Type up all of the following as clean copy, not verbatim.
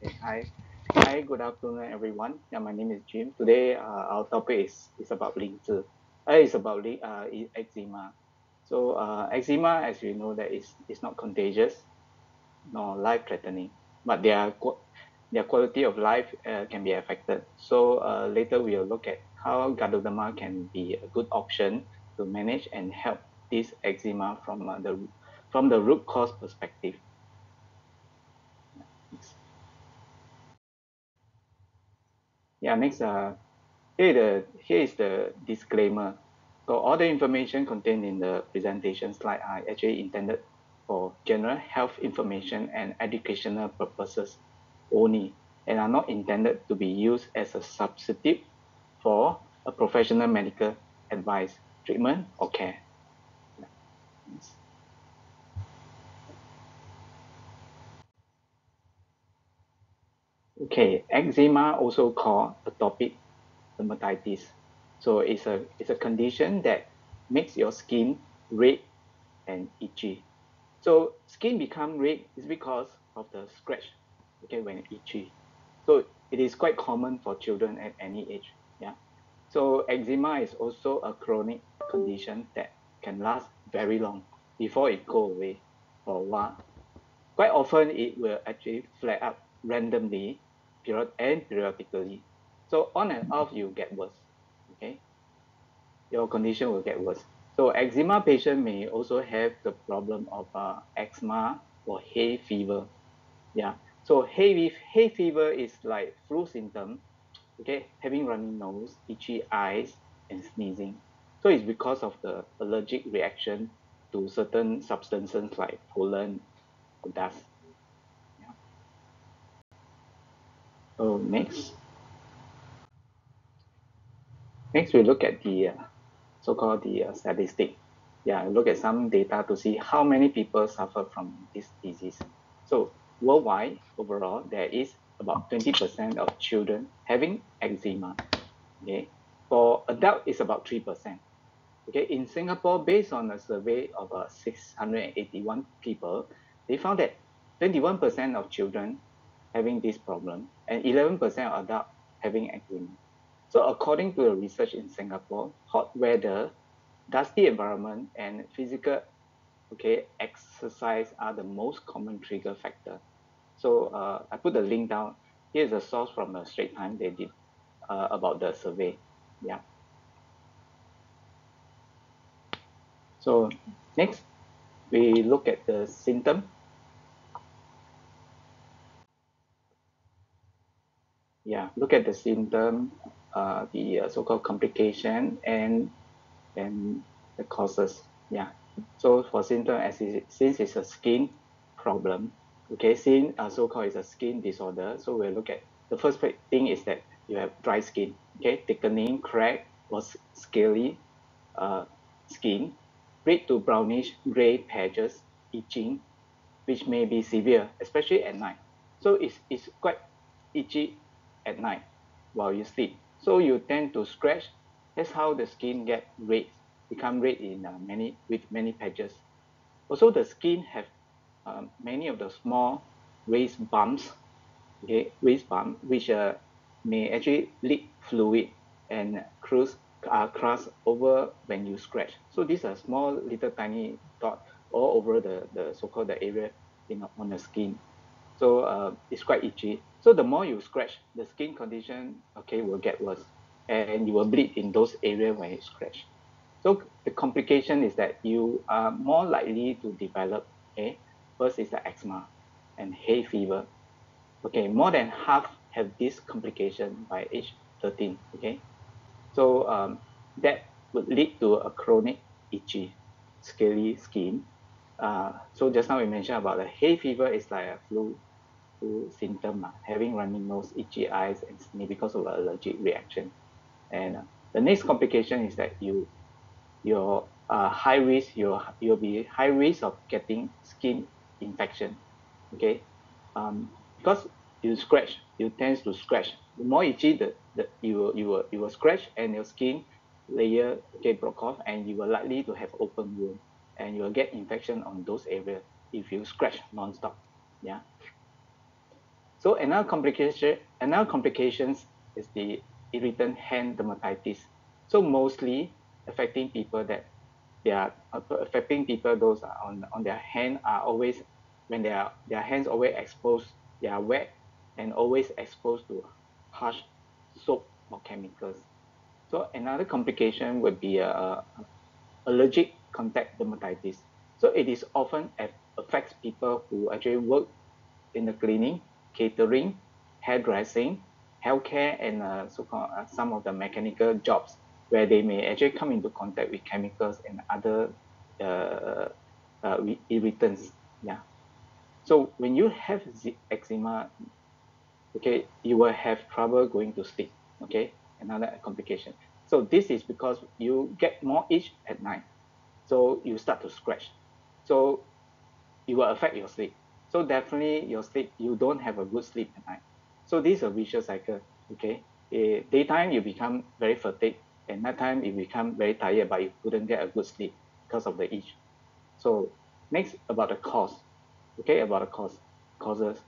Hi, good afternoon, everyone. Yeah, my name is Jim. Today, our topic is about eczema. So, eczema, as you know, that is not contagious nor life-threatening, but their quality of life can be affected. So, later we'll look at how Ganoderma can be a good option to manage and help this eczema from the root cause perspective. Yeah, next. Here is the disclaimer. So all the information contained in the presentation slide are actually intended for general health information and educational purposes only, and are not intended to be used as a substitute for a professional medical advice, treatment, or care. Okay, eczema, also called atopic dermatitis. So it's a condition that makes your skin red and itchy. So skin become red is because of the scratch, okay, when itchy. So it is quite common for children at any age. Yeah. So eczema is also a chronic condition that can last very long before it go away for a while. Quite often it will actually flare up randomly and periodically. So on and off you get worse. Okay. Your condition will get worse. So eczema patient may also have the problem of asthma or hay fever. Yeah. So hay fever is like flu symptom. Okay, having runny nose, itchy eyes, and sneezing. So it's because of the allergic reaction to certain substances like pollen or dust. Yeah. So next we look at the so-called the statistic. Yeah, look at some data to see how many people suffer from this disease. So worldwide, overall, there is about 20% of children having eczema. Okay, for adult, it's about 3%. Okay, in Singapore, based on a survey of 681 people, they found that 21% of children having this problem and 11% of adults having eczema. So according to the research in Singapore, hot weather, dusty environment, and physical exercise are the most common trigger factor. So I put the link down. Here's a source from the Straits Times they did about the survey. Yeah. So next, we look at the symptom. Yeah, look at the symptom, the so-called complication, and the causes. Yeah. So for symptom, since it's a skin problem, okay, so-called is a skin disorder. So we'll look at the first thing is that you have dry skin, okay, thickening, crack, or scaly uh, skin, red to brownish gray patches, itching, which may be severe, especially at night. So it's quite itchy at night while you sleep. So you tend to scratch. That's how the skin get red, become red in with many patches. Also, the skin have many of the small raised bumps, okay, raised bump, which may actually leak fluid and cross over when you scratch. So these are small little tiny dot all over the so-called the area on the skin. So it's quite itchy. So the more you scratch, the skin condition, okay, will get worse, and you will bleed in those areas when you scratch. So the complication is that you are more likely to develop, okay, first is the asthma and hay fever. Okay, more than half have this complication by age 13. Okay, so that would lead to a chronic itchy, scaly skin. So just now we mentioned about the hay fever is like a flu symptom, having running nose, itchy eyes, and sneeze because of allergic reaction. And the next complication is that you're high risk, you'll be high risk of getting skin infection. Okay, because you tend to scratch. The more itchy, you will scratch, and your skin layer broke off, and you are likely to have open wound, and you will get infection on those areas if you scratch non-stop. Yeah. So another complications is the irritant hand dermatitis. So mostly affecting people that they are affecting people those are on their hand are always when their hands always exposed, they are wet and always exposed to harsh soap or chemicals. So another complication would be allergic contact dermatitis. So it is often affects people who actually work in the cleaning, catering, hairdressing, healthcare, and so-called some of the mechanical jobs where they may actually come into contact with chemicals and other uh, irritants. Yeah. So when you have eczema, okay, you will have trouble going to sleep. Okay, another complication. So this is because you get more itch at night. So you start to scratch. So it will affect your sleep. So definitely your sleep, you don't have a good sleep at night. So this is a vicious cycle. Okay. Daytime you become very fatigued, and nighttime you become very tired, but you couldn't get a good sleep because of the itch. So next about the cause. Okay, about the causes.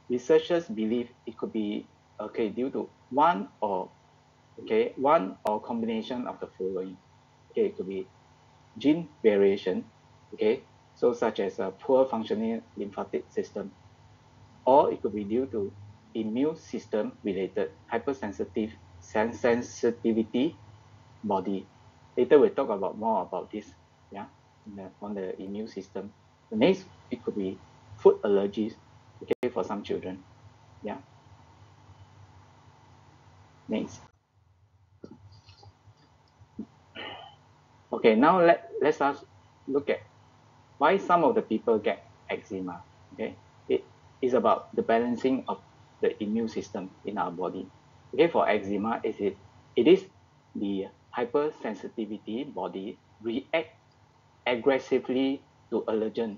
Researchers believe it could be okay due to one or combination of the following. Okay, it could be gene variation, okay, so such as a poor functioning lymphatic system, or it could be due to immune system related sensitivity body. Later we'll talk about more about this, yeah, on the immune system. The next, it could be food allergies, okay, for some children, yeah. Next, okay, now let's us look at why some of the people get eczema. Okay, it is about the balancing of the immune system in our body. Okay, for eczema, it is the hypersensitivity body react aggressively to allergen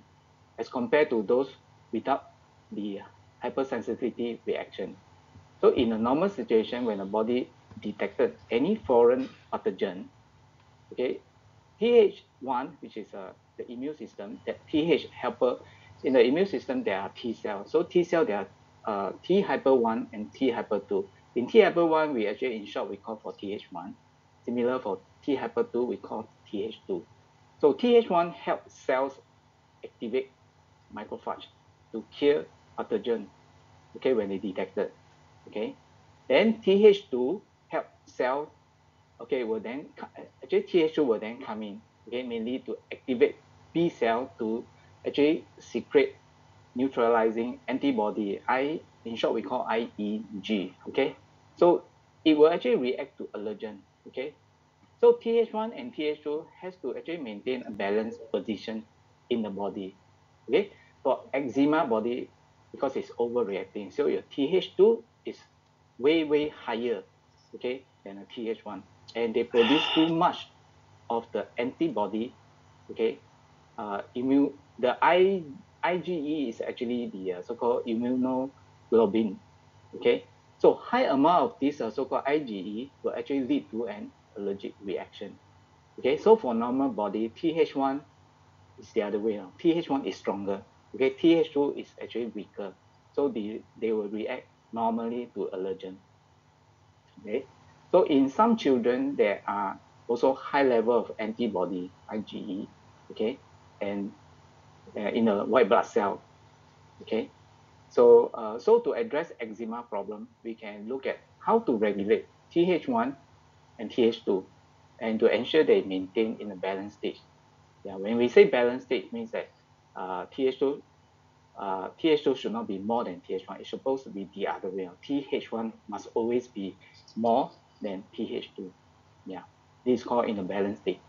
as compared to those without the hypersensitivity reaction. So in a normal situation, when the body detected any foreign pathogen, okay, Th1, which is the immune system, that Th helper in the immune system, there are T cells. So T cell, there are T hyper 1 and T hyper 2. In T hyper 1, we actually, in short, we call for Th1. Similar for T hyper 2, we call Th2. So Th1 helps cells activate macrophage to kill pathogen, okay, when they detected, okay. Then Th2 help cell, okay, will then actually Th2 will then come in, okay, mainly to activate B cell to actually secrete neutralizing antibody. In short, we call IEG, okay. So it will actually react to allergen, okay. So Th1 and Th2 has to actually maintain a balanced position in the body, okay. For eczema body, because it's overreacting, so your Th2 is way higher, okay, than a Th1, and they produce too much of the antibody, okay. IgE is actually the so-called immunoglobulin, okay. So high amount of this so-called IgE will actually lead to an allergic reaction, okay. So for normal body, Th1 is the other way around. Th1 is stronger, okay. Th2 is actually weaker, so they will react normally to allergen, okay. So in some children, there are also high level of antibody IgE, okay, and in a white blood cell, okay. So to address eczema problem, we can look at how to regulate Th1 and Th2, and to ensure they maintain in a balanced state. Yeah, when we say balanced state, it means that Th2 Th2 should not be more than Th1. It's supposed to be the other way. Th1 must always be more than Th2. Yeah, this is called in a balanced state.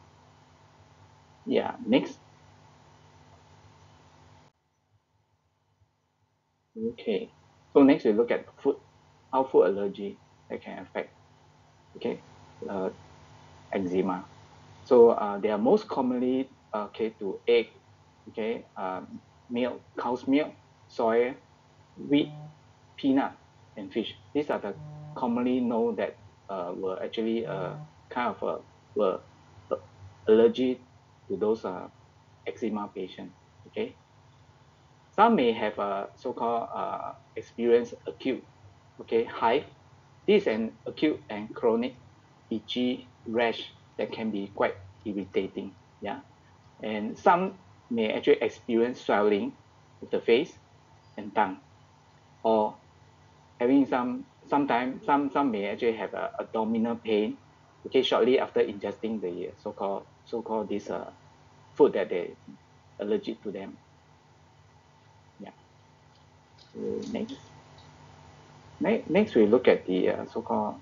Yeah, next. Okay. So next we look at food, how food allergy that can affect, okay, uh, eczema. So they are most commonly okay to egg, okay, milk, cow's milk, soy, wheat, peanut, and fish. These are the commonly known that were actually kind of were allergy to those eczema patients. Okay. Some may have a so-called experience acute, hive. This is an acute and chronic itchy rash that can be quite irritating. Yeah, and some may actually experience swelling of the face and tongue, or having some may actually have a abdominal pain, shortly after ingesting the so-called this food that they allergic to them. Yeah. So next we look at the so-called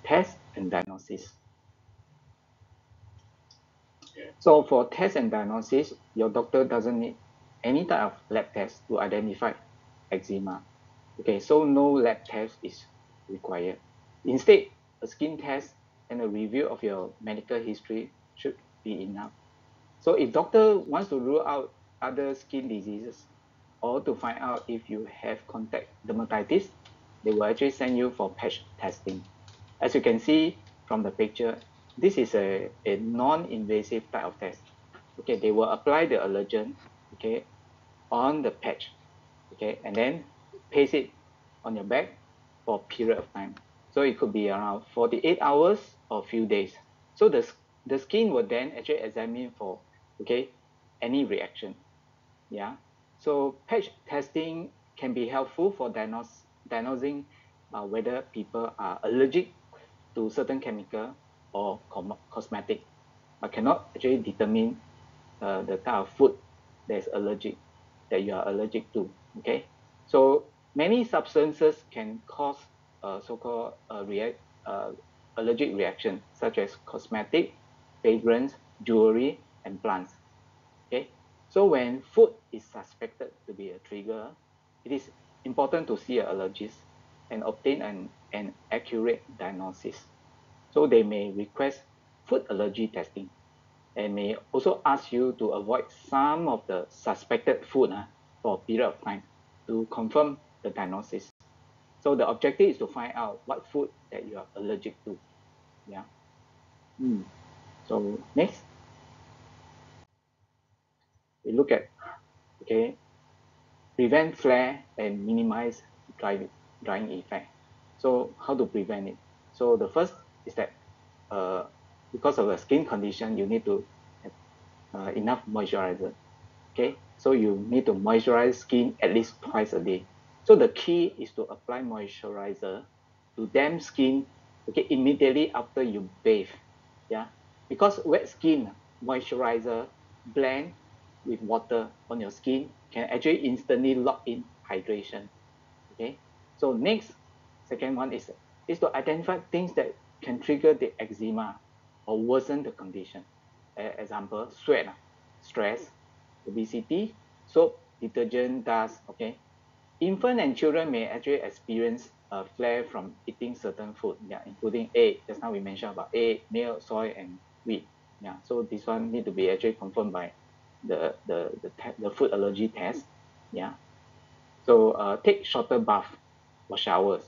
test and diagnosis. So for test and diagnosis, your doctor doesn't need any type of lab test to identify eczema. So no lab test is required. Instead, a skin test and a review of your medical history should be enough. So if doctor wants to rule out other skin diseases or to find out if you have contact dermatitis, they will actually send you for patch testing. As you can see from the picture, this is a non-invasive type of test. They will apply the allergen, on the patch, and then paste it on your back for a period of time. So it could be around 48 hours or a few days. So the skin will then actually examine for any reaction. Yeah. So patch testing can be helpful for diagnosing whether people are allergic to certain chemical or cosmetic, but cannot actually determine the type of food that you are allergic to. So many substances can cause so-called allergic reaction, such as cosmetic, fragrance, jewelry, and plants. So when food is suspected to be a trigger, it is important to see an allergist and obtain an accurate diagnosis. So they may request food allergy testing and may also ask you to avoid some of the suspected food for a period of time to confirm the diagnosis. So the objective is to find out what food that you are allergic to. Yeah. So next, we look at prevent flare and minimize drying effect. So how to prevent it? So the first is that because of the skin condition, you need to have enough moisturizer. So you need to moisturize skin at least twice a day. So the key is to apply moisturizer to damp skin immediately after you bathe. Yeah, because wet skin moisturizer blend with water on your skin can actually instantly lock in hydration. So next, second one is to identify things that can trigger the eczema or worsen the condition. Example, sweat, stress, obesity, soap, detergent, dust. Infant and children may actually experience a flare from eating certain food, including egg. Just now we mentioned about egg, milk, soy, and wheat. So this one need to be actually confirmed by the food allergy test. So take shorter bath or showers.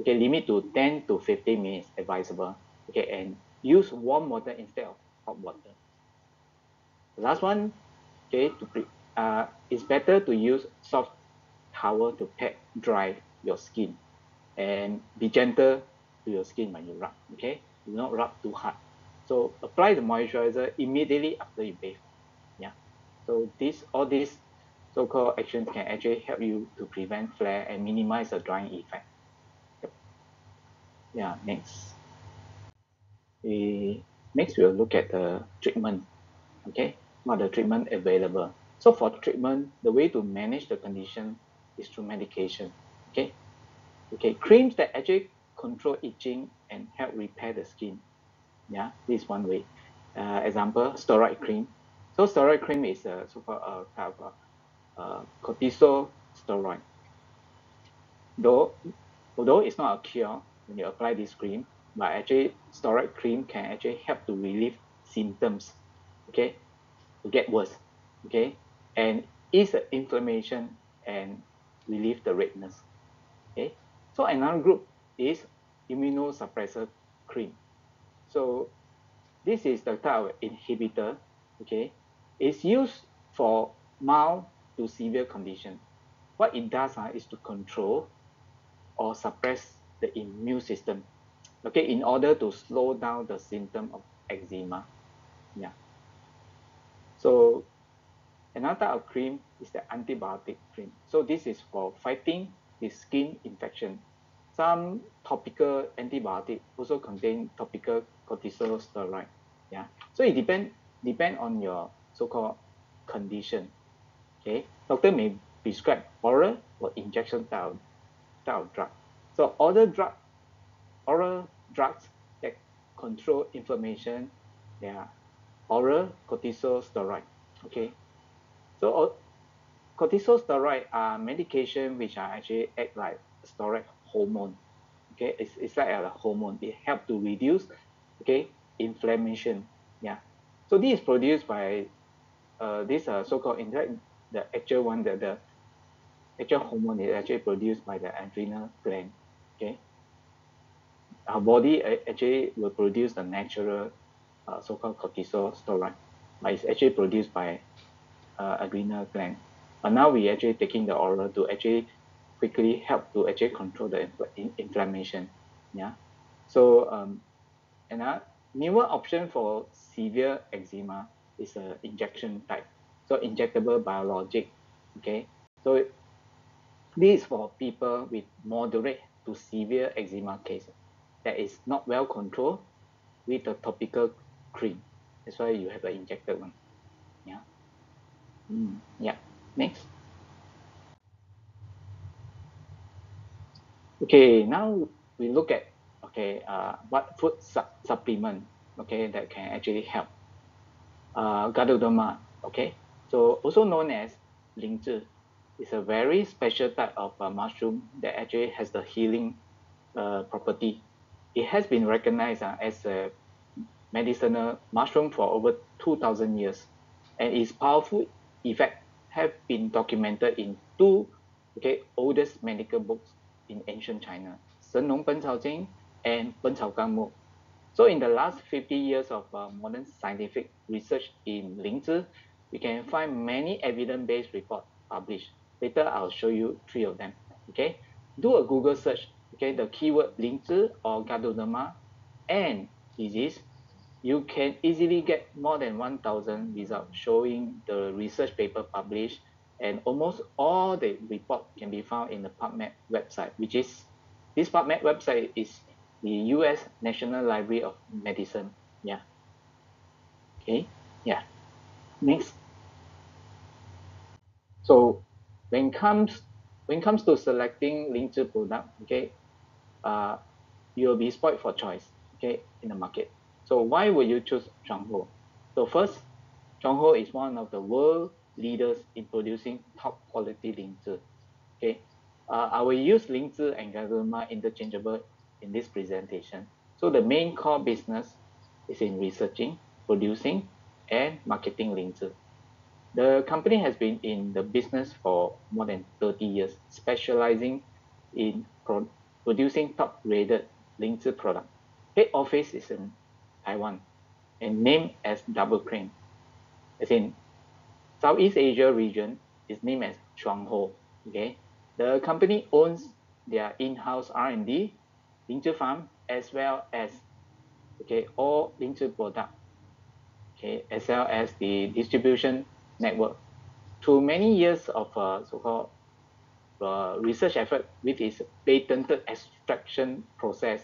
Limit to 10 to 15 minutes advisable. And use warm water instead of hot water. The last one, it's better to use soft towel to pat dry your skin and be gentle to your skin when you rub. Do not rub too hard. So apply the moisturizer immediately after you bathe. So all these so-called actions can actually help you to prevent flare and minimize the drying effect. Next. Next we'll look at the treatment. What are the treatment available? So for treatment, the way to manage the condition is through medication. Creams that actually control itching and help repair the skin. This is one way. Example, steroid cream. So steroid cream is a so-called type of cortisol steroid. Although it's not a cure when you apply this cream, but actually steroid cream can actually help to relieve symptoms, to get worse, and ease the inflammation and relieve the redness. So another group is immunosuppressor cream. So this is the type of inhibitor. It's used for mild to severe condition. What it does is to control or suppress the immune system, okay, in order to slow down the symptom of eczema. Yeah. So another type of cream is the antibiotic cream. So this is for fighting the skin infection. Some topical antibiotic also contain topical corticosteroid. Yeah. So it depend on your so-called condition. Okay. Doctor may prescribe oral or injection type of drug. So oral drugs that control inflammation, they are oral corticosteroid. Okay. So corticosteroid are medication which are actually act like steroid hormone. Okay, it's like a hormone. It helps to reduce, okay, inflammation. Yeah. So this is produced by this so-called, in fact, the actual one, the actual hormone is actually produced by the adrenal gland. Okay, our body actually will produce the natural so-called corticosteroid, but it's actually produced by adrenal gland. But now we actually taking the oral to actually quickly help to actually control the inflammation. Yeah. So another newer option for severe eczema is a injection type. So injectable biologic. Okay. So this is for people with moderate to severe eczema case that is not well controlled with a topical cream. That's why you have an injected one. Yeah. Yeah. Next. Okay, now we look at what food supplement that can actually help. Ganoderma, okay, so also known as 灵芝, is a very special type of mushroom that actually has the healing property. It has been recognized as a medicinal mushroom for over 2,000 years, and its powerful effect have been documented in two oldest medical books in ancient China, 神农本草经 and 本草纲目. So in the last 50 years of modern scientific research in 灵芝, we can find many evidence-based reports published. Later, I'll show you 3 of them. Okay, do a Google search. Okay, the keyword 灵芝 or Ganoderma and disease. You can easily get more than 1,000 results showing the research paper published, and almost all the report can be found in the PubMed website, which is this PubMed website is the US National Library of Medicine. Yeah. Okay. Yeah. Next. So when it comes to selecting 灵芝 product, okay, you will be spoiled for choice, okay, in the market. So why would you choose Zhuanghe? So first, Zhuanghe is one of the world leaders in producing top quality 灵芝. Okay, I will use 灵芝 and Ganoderma interchangeable in this presentation. So the main core business is in researching, producing, and marketing 灵芝. The company has been in the business for more than 30 years, specializing in producing top-rated 灵芝 product. Head office is in Taiwan and named as Double Crane. As in Southeast Asia region is named as Zhuanghe. Okay, the company owns their in-house R&D, 灵芝 farm, as well as all 灵芝 product, as well as the distribution network. Through many years of so-called research effort with its patented extraction process,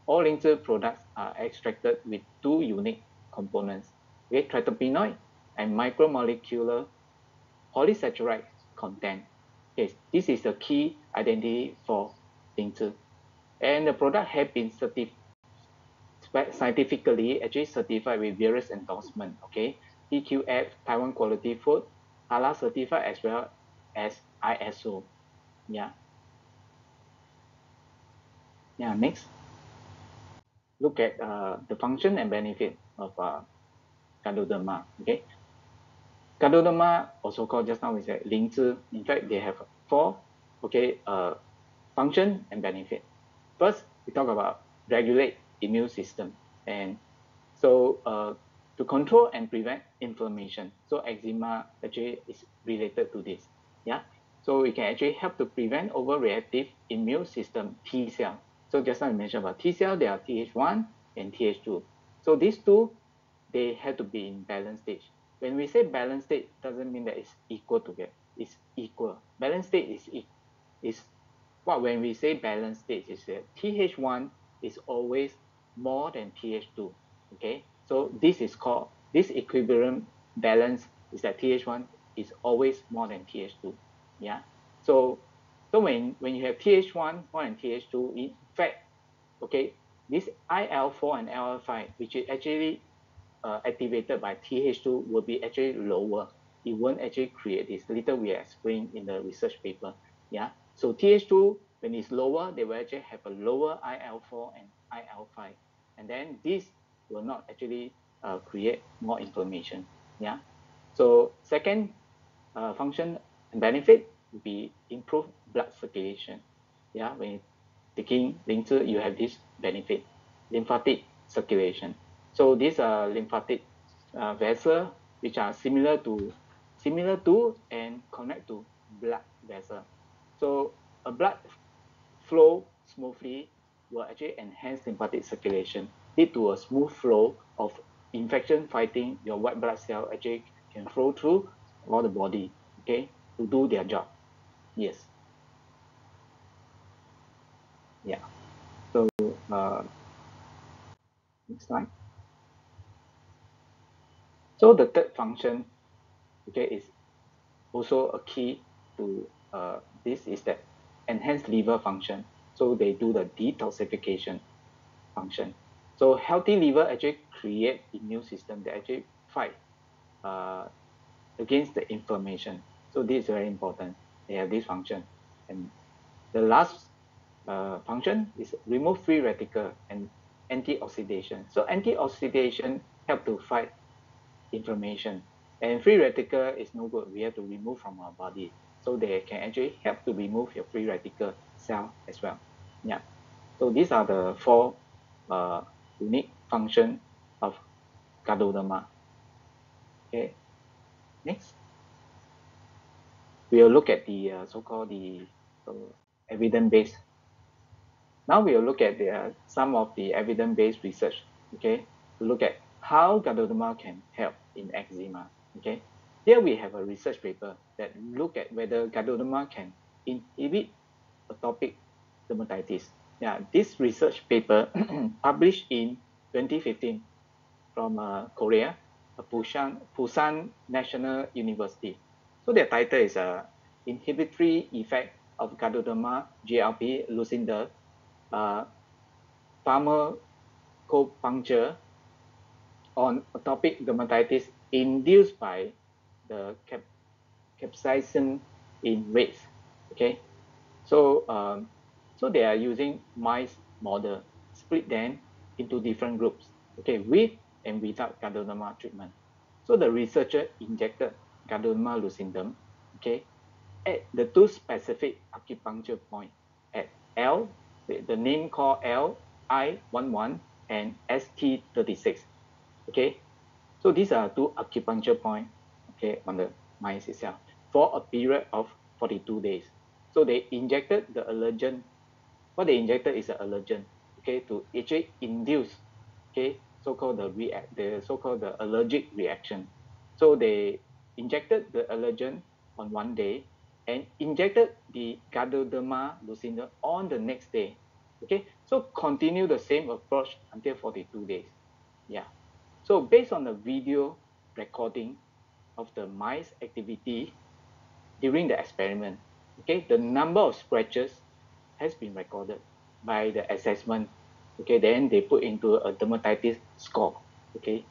all 灵芝 products are extracted with 2 unique components, tritopenoid and micromolecular polysaccharide content. Okay, this is the key identity for 灵芝. And the product have been scientifically actually certified with various endorsements, TQF, Taiwan Quality Food, Halal certified, as well as ISO. Yeah. Yeah, next. Look at the function and benefit of Ganoderma. Okay. Ganoderma, also called just now we said 灵芝. In fact, they have 4 function and benefit. First, we talk about regulate immune system, and so to control and prevent inflammation. So eczema actually is related to this. Yeah, so we can actually help to prevent overreactive immune system T cell. So just now I mentioned about T cell, they are Th1 and Th2. So these two, they have to be in balanced stage. When we say balanced state, doesn't mean that it's equal together. It's equal. Balanced state is what when we say balanced state is that Th1 is always more than Th2. Okay, so this is called this equilibrium balance is that Th1 is always more than Th2. Yeah. So when you have Th1 more than Th2, in fact, okay, this IL4 and IL5, which is actually activated by Th2, will be actually lower. It won't actually create this. Later we explain in the research paper. Yeah. So Th2, when it's lower, they will actually have a lower IL4 and IL5. And then this will not actually create more inflammation. Yeah. So second function and benefit will be improve blood circulation. Yeah, when taking linzer, you have this benefit, lymphatic circulation. So these are lymphatic vessel which are similar to and connect to blood vessel. So a blood flow smoothly will actually enhance lymphatic circulation, lead to a smooth flow of infection fighting your white blood cell actually can flow through all the body, okay, to do their job. Yes. Yeah. So next slide. So the third function, okay, is also a key to this is that enhanced liver function. So they do the detoxification function. So healthy liver actually create immune system that actually fight uh, against the inflammation. So this is very important. They have this function. And the last function is remove free radical and antioxidation. So antioxidation help to fight inflammation. And free radical is no good. We have to remove from our body. So they can actually help to remove your free radical cell as well. Yeah. So these are the four uh, unique function of Ganoderma. Okay. Next, we'll look at the so-called the evidence-based. Now we'll look at some of the evidence-based research. Okay, to look at how Ganoderma can help in eczema. Okay, here we have a research paper that look at whether Ganoderma can inhibit atopic dermatitis. Yeah, this research paper published in 2015 from Korea, Busan National University. So their title is Inhibitory Effect of Ganoderma GLP Lucinda uh, Pharmacopuncture on atopic dermatitis induced by the capsaicin in rats. Okay, so so they are using mice model, split them into different groups. Okay, with and without Ganoderma treatment. So the researcher injected Ganoderma lucidum, okay, at the two specific acupuncture point at L, the name called LI11 and ST36. Okay, so these are two acupuncture point, okay, on the mice itself for a period of 42 days. So they injected the allergen. What they injected is an allergen, okay, to actually induce, okay, so-called the so-called the allergic reaction. So they injected the allergen on one day and injected the Ganoderma lucidum on the next day. Okay, so continue the same approach until 42 days. Yeah. So based on the video recording of the mice activity during the experiment, okay, the number of scratches has been recorded by the assessment. Okay, then they put into a dermatitis score. Okay,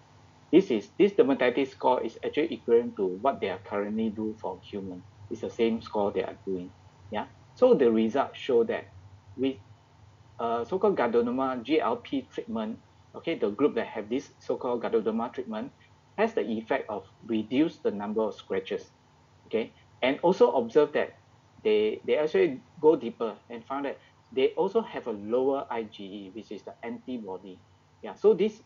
this dermatitis score is actually equivalent to what they are currently do for human. It's the same score they are doing. Yeah. So the results show that with so-called Ganoderma GLP treatment, okay, the group that have this so-called Ganoderma treatment has the effect of reduce the number of scratches, okay, and also observe that they actually go deeper and found that they also have a lower IgE, which is the antibody. Yeah, so this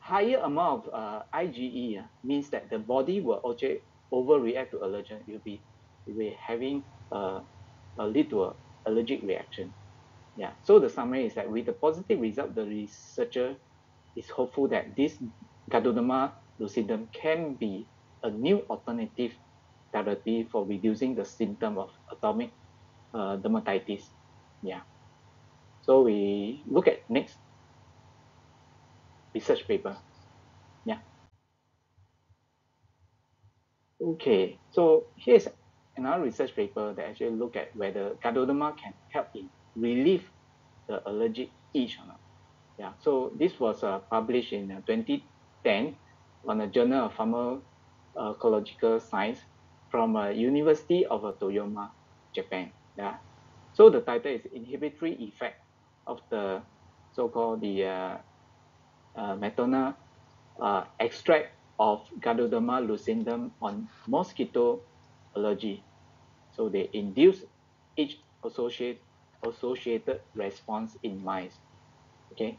higher amount of IgE means that the body will actually overreact to allergen. It will be we're having a lead to an allergic reaction. Yeah. So the summary is that with the positive result, the researcher is hopeful that this Ganoderma lucidum can be a new alternative therapy for reducing the symptom of atopic dermatitis. Yeah. So we look at next research paper. Yeah. Okay. So here's another research paper that actually look at whether Ganoderma can help in relieve the allergic itch or not. Yeah. So this was published in 2010 on the Journal of Pharmacological Science from University of Toyama, Japan. Yeah. So the title is Inhibitory Effect of the so-called the methanol extract of Ganoderma lucidum on mosquito allergy. So they induce each associated response in mice. Okay,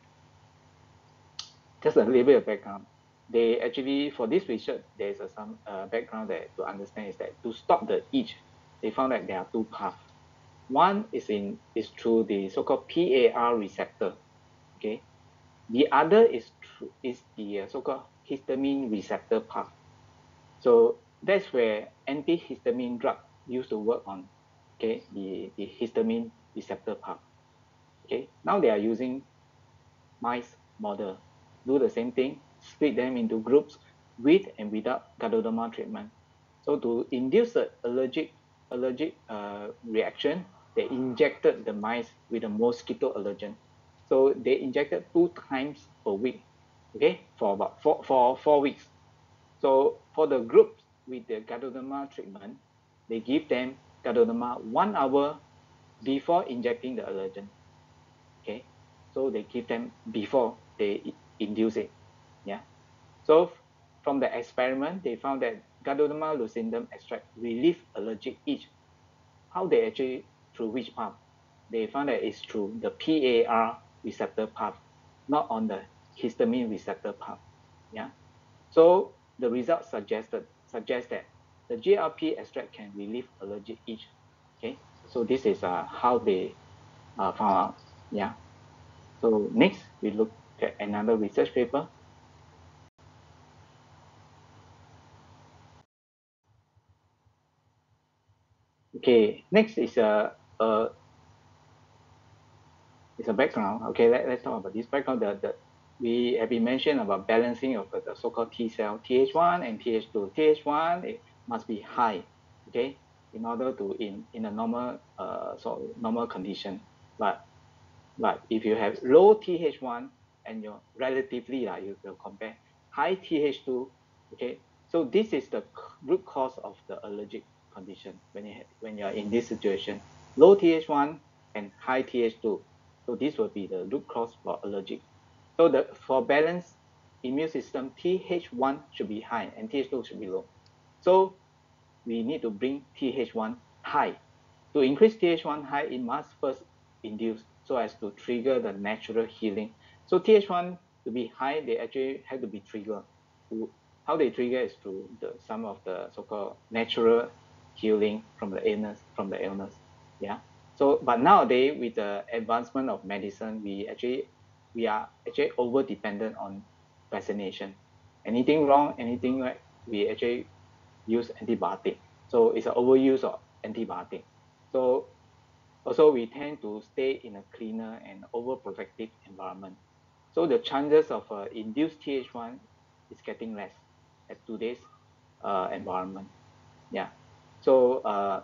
just a little bit of background. They actually, for this research, there's some background that to understand is that to stop the itch, they found that there are two paths. One is through the so-called PAR receptor. Okay, the other is the so-called histamine receptor path. So that's where antihistamine drug used to work on. Okay, the histamine receptor path. Okay, now they are using mice model. Do the same thing, split them into groups with and without Ganoderma treatment. So to induce the allergic reaction, they injected the mice with a mosquito allergen. So they injected 2 times per week, okay, for about 4 weeks. So for the groups with the Ganoderma treatment, they give them Ganoderma 1 hour before injecting the allergen. Okay, so they give them before they induce it. Yeah. So from the experiment, they found that Ganoderma lucidum extract relieve allergic itch. How they actually through which path? They found that it's through the PAR receptor path, not on the histamine receptor path. Yeah. So the results suggest that the GLP extract can relieve allergic itch. Okay. So this is how they found out. Yeah. So next, we look at another research paper. Okay, next is a background. Okay, let's talk about this background. We have been mentioned about balancing of the so-called T cell, Th1 and Th2. Th1 it must be high, okay, in order to in a normal condition. But if you have low Th1 and you're relatively you will compare high Th2, okay, so this is the root cause of the allergic condition when you're in this situation. Low Th1 and high Th2. So this will be the root cause for allergic. So for balanced immune system, Th1 should be high and Th2 should be low. So we need to bring Th1 high. To increase Th1 high, it must first induce so as to trigger the natural healing. So Th1 to be high, they actually have to be triggered. How they trigger is through some of the so-called natural healing from the illness. Yeah. So, but nowadays with the advancement of medicine, we are actually over dependent on vaccination. Anything wrong, anything right, we actually use antibiotic. So it's an overuse of antibiotic. So also we tend to stay in a cleaner and overprotective environment. So the chances of induced Th1 is getting less at today's environment. Yeah. So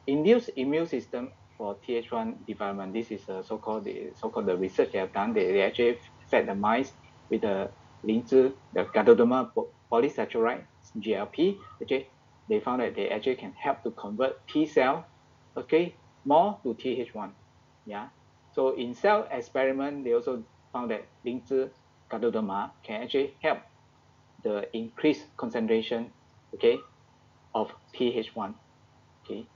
induced immune system for Th1 development. This is so-called the research they have done. They actually fed the mice with the linzhi, the Ganoderma polysaccharide GLP. Actually, they found that they actually can help to convert T cell, okay, more to Th1. Yeah. So in cell experiment, they also found that linzhi Ganoderma can actually help the increased concentration, okay, of Th1. Okay.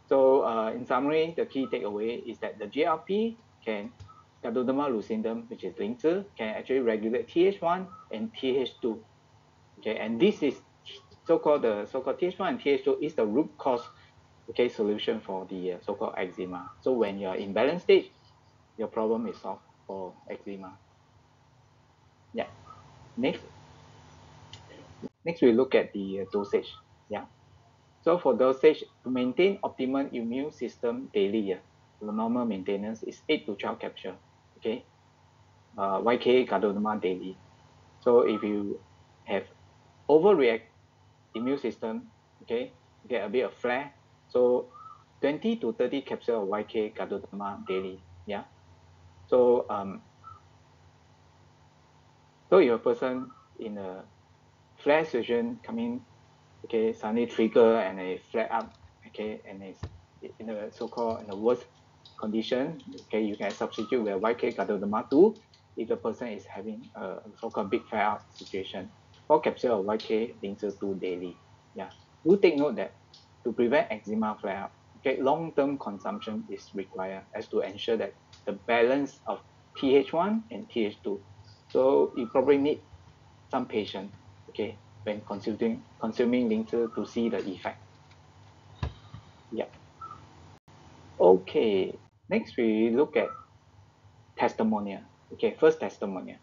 So in summary, the key takeaway is that the GLP can Ganoderma lucidum, which is linzhi, can actually regulate Th1 and Th2. Okay, and this is so-called Th1 and Th2 is the root cause okay, solution for the so-called eczema. So when you're in balanced stage, your problem is solved for eczema. Yeah. Next we look at the dosage. Yeah. So for dosage, to maintain optimal immune system daily, the normal maintenance is 8 to 12 capsule. Okay. YK Ganoderma daily. So if you have overreact immune system, okay, get a bit of flare. So 20 to 30 capsule of YK Ganoderma daily. Yeah. So so if a person in a flare situation coming, okay, suddenly trigger and a flare up, okay, and it's in a so-called in the worst condition, okay, you can substitute with YK Ganoderma 2 if the person is having a so-called big flare up situation. 4 capsule of YK 0.2 daily. Yeah. Do take note that to prevent eczema flare up, okay, long-term consumption is required as to ensure that the balance of TH1 and TH2. So you probably need some patience, okay, when consuming 灵芝 to see the effect. Yeah. Okay. Next we look at testimonial. Okay, first testimonial.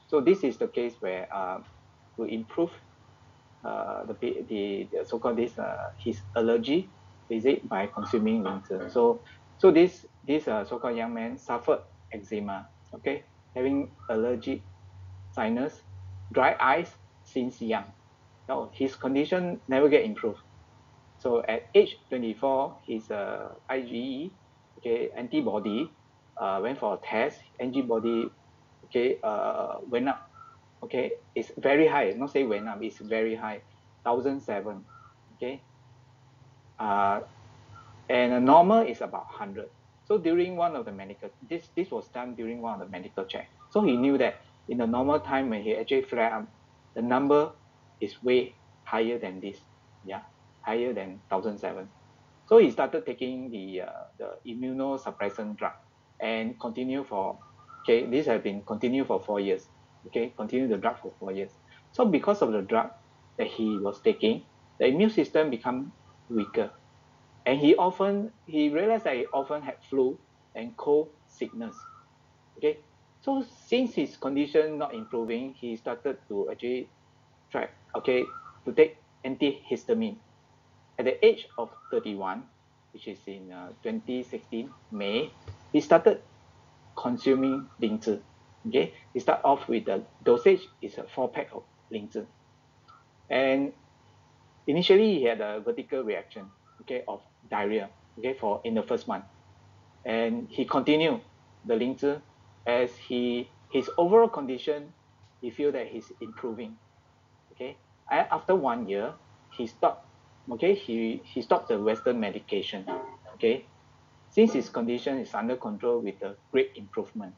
So this is the case where to improve the so-called this his allergy visit by consuming 灵芝. So this so-called young man suffered eczema. Okay, having allergic sinus, dry eyes since young. No, his condition never get improved. So at age 24, his IgE, okay, antibody went for a test. Antibody, okay, went up. Okay, it's very high. Not say went up, it's very high, 1,007. Okay, and a normal is about 100. So during one of the medical, this was done during one of the medical check. So he knew that in the normal time when he actually flare up, the number is way higher than this. Yeah, higher than 1,007. So he started taking the immunosuppressant drug and continue for, okay, this has been continued for 4 years. Okay, continue the drug for 4 years. So because of the drug that he was taking, the immune system become weaker. And he realized that he often had flu and cold sickness. Okay, so since his condition not improving, he started to actually try, okay, to take antihistamine. At the age of 31, which is in 2016 May, he started consuming 灵芝. Okay, he start off with the dosage is a 4-pack of 灵芝. And initially he had a vertical reaction, okay, of diarrhea, okay, for in the first month. And he continued the 灵芝 as his overall condition, he feel that he's improving. Okay, after 1 year, he stopped. Okay, he stopped the Western medication. Okay, since his condition is under control with a great improvement,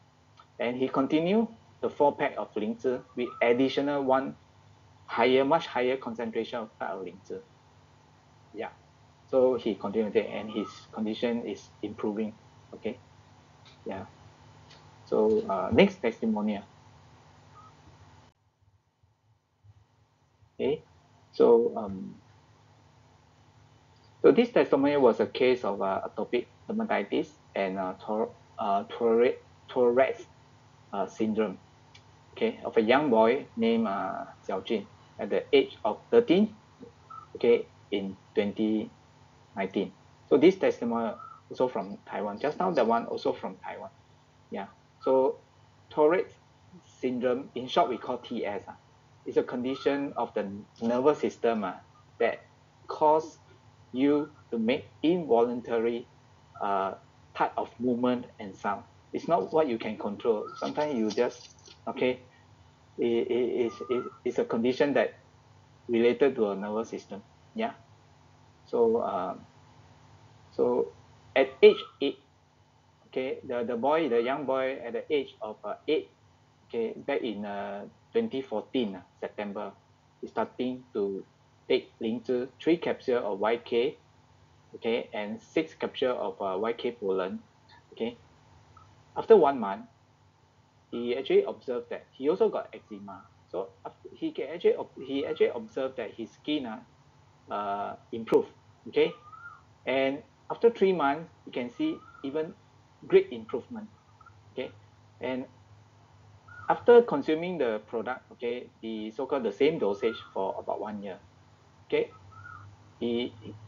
and he continued the 4-pack of 灵芝 with additional one much higher concentration of 灵芝. Yeah, so he continued it, and his condition is improving. Okay, yeah. So next testimonial. Okay, so so this testimonial was a case of atopic dermatitis and Tourette's syndrome. Okay, of a young boy named Xiaojun at the age of 13. Okay, in 2019. So this testimonial also from Taiwan. Just now the one also from Taiwan. Yeah. So Tourette's syndrome, in short, we call TS. It's a condition of the nervous system that cause you to make involuntary type of movement and sound. It's not what you can control. Sometimes you just, okay, it's a condition that related to a nervous system. Yeah. So so at age 8, okay, the young boy at the age of 8, okay, back in 2014 September, is starting to take 灵芝 3 capsule of YK, okay, and 6 capsule of YK pollen. Okay, after 1 month, he actually observed that he also got eczema. So he actually observed that his skin improved. Okay, And after 3 months, you can see even great improvement. Okay, and after consuming the product, okay, the so-called the same dosage for about 1 year, okay,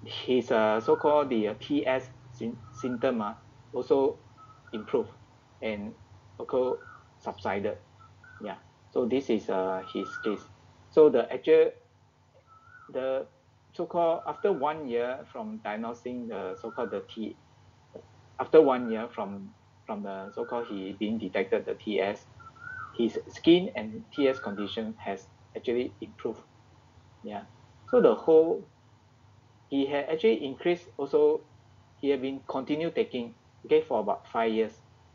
his so-called the TS symptom also improved and also subsided. Yeah, so this is his case. So the so-called after 1 year from diagnosing the so-called the T after 1 year from the so-called he being detected the TS, his skin and TS condition has actually improved. Yeah, so the whole he had actually increased also. He had been continue taking, okay, for about 5 years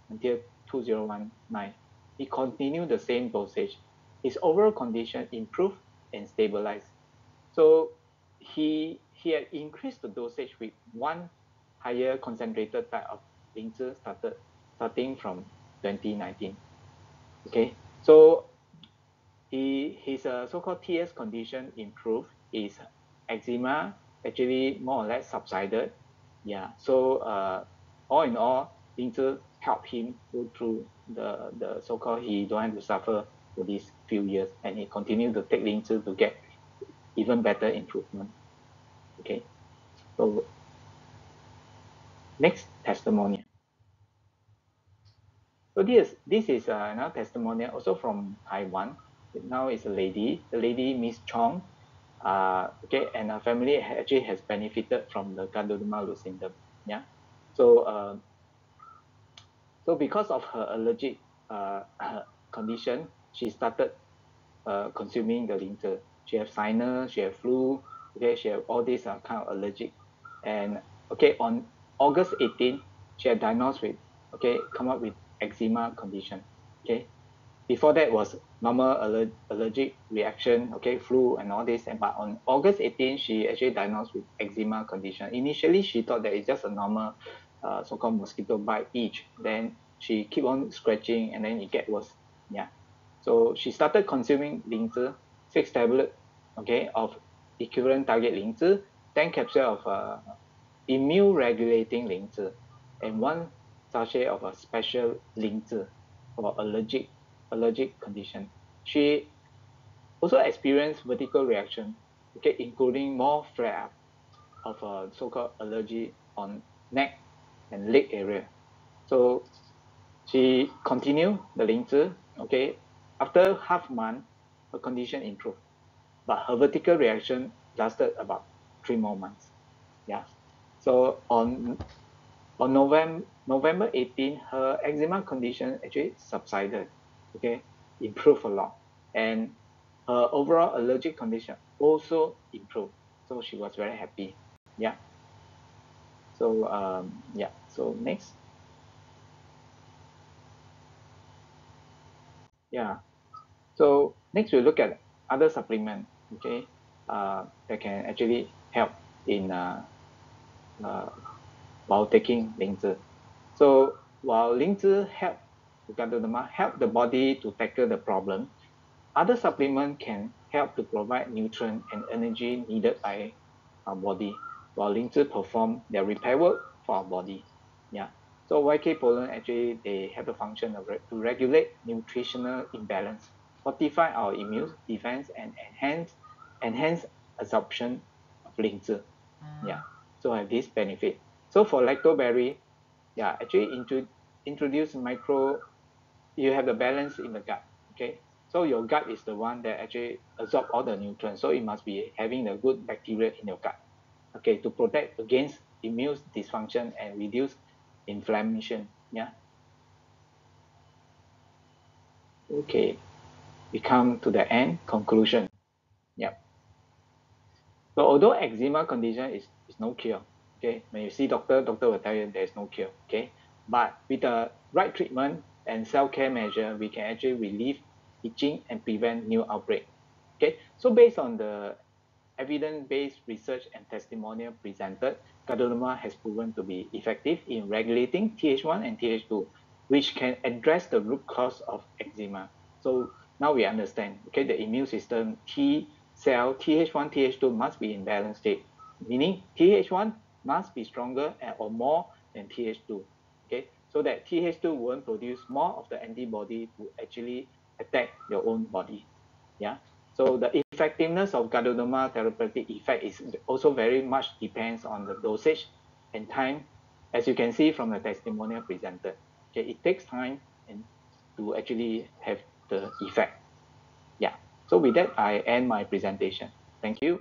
until 2019. He continued the same dosage. His overall condition improved and stabilized. So he had increased the dosage with one higher concentrated type of 灵芝 starting from 2019. Okay, so his so-called TS condition improved. His eczema actually more or less subsided. Yeah, so all in all, 灵芝 helped him go through the so-called he don't have to suffer for these few years, and he continued to take 灵芝 to get even better improvement. Okay, so next testimonial. So this is another testimonial also from Taiwan. Now it's a lady, the lady Miss Chong. Okay, and her family actually has benefited from the Ganoderma syndrome. Yeah, so so because of her allergic condition, she started consuming the 灵芝. She have sinus, she have flu, okay, she have all these kind of allergic. And okay, on August 18, she had diagnosed with, okay, come up with eczema condition. Okay, before that was normal allergic reaction, okay, flu and all this. And but on August 18, she actually diagnosed with eczema condition. Initially, she thought that it's just a normal so-called mosquito bite itch. Then she keep on scratching and then it get worse. Yeah. So she started consuming 灵芝, 6 tablet, okay, of equivalent target 灵芝, 10 capsule of immune regulating 灵芝, and 1 sachet of a special 灵芝 for allergic condition. She also experienced vertical reaction, okay, including more flare up of a so-called allergy on neck and leg area. So she continued the 灵芝, okay. After half month, her condition improved, but her vertical reaction lasted about 3 more months. Yeah. So on November 18, her eczema condition actually subsided, okay, improved a lot, and her overall allergic condition also improved. So she was very happy. Yeah. So yeah. So next. Yeah. So next we look at other supplement, okay, that can actually help in while taking 灵芝. So while 灵芝 help the body to tackle the problem, other supplement can help to provide nutrient and energy needed by our body, while 灵芝 perform their repair work for our body. Yeah. So YK pollen actually they have the function of to regulate nutritional imbalance, fortify our immune defense, and enhance absorption of 灵芝. Yeah. So have this benefit. So for lactoberry, yeah, actually introduce you have the balance in the gut. Okay, so your gut is the one that actually absorb all the nutrients, so it must be having a good bacteria in your gut, okay, to protect against immune dysfunction and reduce inflammation. Yeah. Okay, we come to the end conclusion. Yeah. So although eczema condition is no cure, okay, when you see doctor will tell you there's no cure, okay, but with the right treatment and self-care measure, we can actually relieve itching and prevent new outbreak. Okay, so based on the evidence-based research and testimonial presented, Ganoderma has proven to be effective in regulating Th1 and Th2, which can address the root cause of eczema. So now we understand, okay, the immune system T cell Th1, Th2 must be in balanced state, meaning Th1 must be stronger or more than Th2. Okay, so that Th2 won't produce more of the antibody to actually attack your own body. Yeah. So the effectiveness of Ganoderma therapeutic effect is also very much depends on the dosage and time, as you can see from the testimonial presented. Okay, it takes time and to actually have the effect. Yeah. So with that, I end my presentation. Thank you.